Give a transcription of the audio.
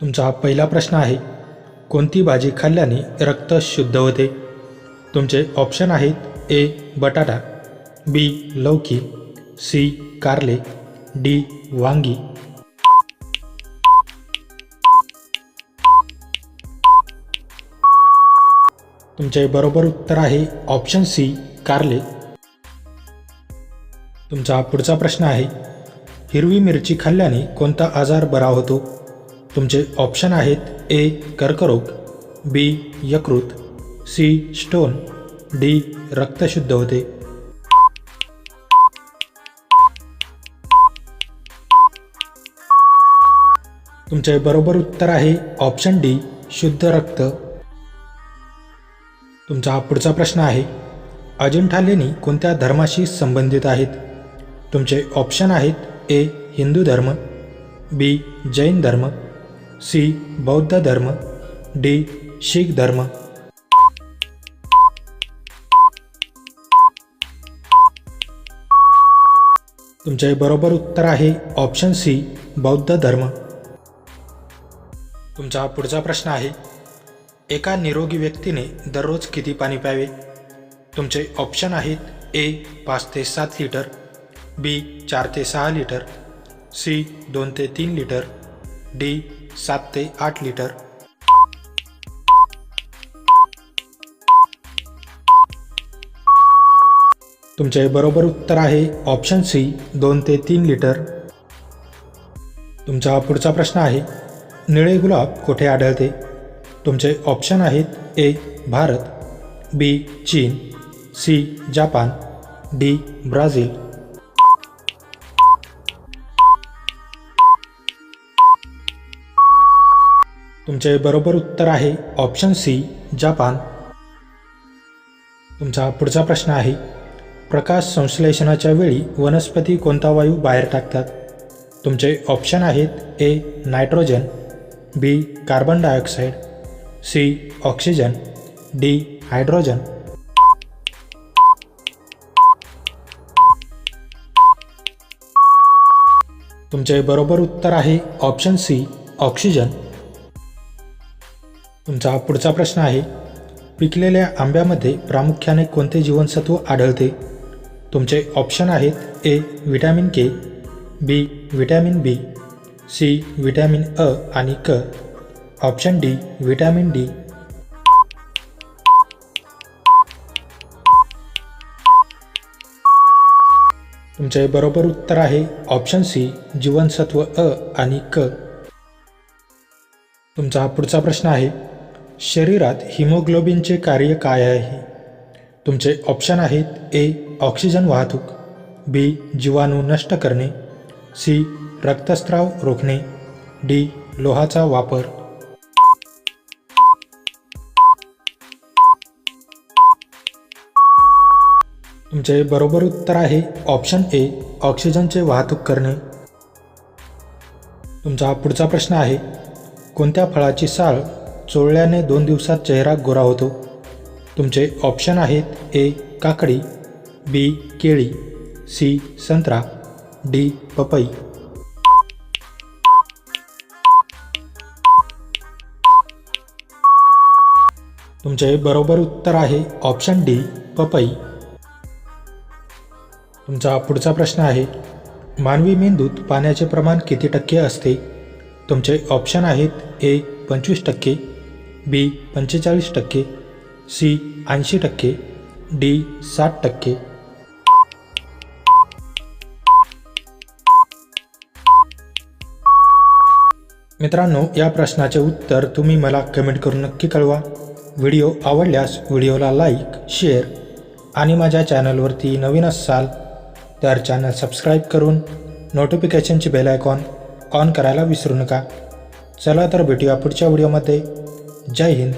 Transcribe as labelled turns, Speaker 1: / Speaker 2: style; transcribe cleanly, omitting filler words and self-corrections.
Speaker 1: तुमचा पहिला प्रश्न आहे, कोणती भाजी खाल्ल्याने रक्त शुद्ध होते? तुमचे ऑप्शन आहेत ए बटाटा, बी लौकी, सी कारले, डी वांगी. तुमचे बरोबर उत्तर आहे ऑप्शन सी कारले. तुमचा पुढचा प्रश्न आहे, हिरवी मिरची खाल्ल्याने कोणता आजार बरा होतो? तुमचे ऑप्शन आहेत ए कर्करोग, बी यकृत, सी स्टोन, डी रक्त शुद्ध होते. तुमचे बरोबर उत्तर आहे ऑप्शन डी शुद्ध रक्त. तुमचा पुढचा प्रश्न आहे, अजिंठा लेणी कोणत्या धर्माशी संबंधित आहेत? तुमचे ऑप्शन आहेत ए हिंदू धर्म, बी जैन धर्म, सी बौद्ध धर्म, डी शीख धर्म. तुमचे बरोबर उत्तर आहे ऑप्शन सी बौद्ध धर्म. तुमचा पुढचा प्रश्न आहे, एका निरोगी व्यक्तीने दररोज किती पाणी प्यावे? तुमचे ऑप्शन आहेत ए 5 ते 7 लिटर, बी 4 ते 6 लिटर, सी 2 ते 3 लिटर, डी 7 ते 8 लिटर. तुमचे बरोबर उत्तर आहे ऑप्शन सी 2 ते 3 लिटर. तुमचा पुढचा प्रश्न आहे, निळे गुलाब कोठे आढळते? तुमचे ऑप्शन आहेत ए भारत, बी चीन, सी जापान, डी ब्राझील. तुमचे बरोबर उत्तर आहे ऑप्शन सी जापान. तुमचा पुढचा प्रश्न आहे, प्रकाश संश्लेषणाच्या वेळी वनस्पती कोणता वायू बाहेर टाकतात? तुमचे ऑप्शन आहेत A nitrogen, B carbon dioxide, C oxygen, D hydrogen. तुमचे बरोबर उत्तर आहे ऑप्शन सी ऑक्सिजन. तुमचा पुढचा प्रश्न आहे, पिकलेल्या आंब्यामध्ये प्रामुख्याने कोणते जीवनसत्व आढळते? तुमचे ऑप्शन आहेत A vitamin K, B vitamin B, C vitamin अ आणि क, ऑप्शन डी व्हिटॅमिन डी. तुमचे बरोबर उत्तर आहे ऑप्शन सी जीवनसत्व अ आणि क. तुमचा पुढचा प्रश्न आहे, शरीरात हिमोग्लोबिनचे कार्य काय आहे? तुमचे ऑप्शन आहेत ए ऑक्सिजन वाहतूक, बी जीवाणू नष्ट करणे, सी रक्तस्राव रोखणे, डी लोहाचा वापर. तुमचे बरोबर उत्तर आहे ऑप्शन ए ऑक्सिजनचे वाहतूक करणे. तुमचा पुढचा प्रश्न आहे, कोणत्या फळाची साल चोळल्याने 2 दिवसात चेहरा गोरा होतो? तुमचे ऑप्शन आहेत ए काकडी, बी केळी, सी संत्रा, डी पपई. तुमचे बरोबर उत्तर आहे ऑप्शन डी पपई. तुमचा पुढचा प्रश्न आहे, मानवी मेंदूत पाण्याचे प्रमाण किती टक्के असते? तुमचे ऑप्शन आहेत ए 25%, बी 45%, सी 80%, डी 60%. मित्रांनो, या प्रश्नाचे उत्तर तुम्ही मला कमेंट करून नक्की कळवा. व्हिडिओ आवडल्यास व्हिडिओला लाईक, शेअर आणि माझ्या चॅनलवरती नवीन असाल तर चॅनल सबस्क्राईब करून नोटिफिकेशनची बेल आयकॉन ऑन करायला विसरू नका. चला तर भेटूया पुढच्या व्हिडिओमध्ये. जय हिंद.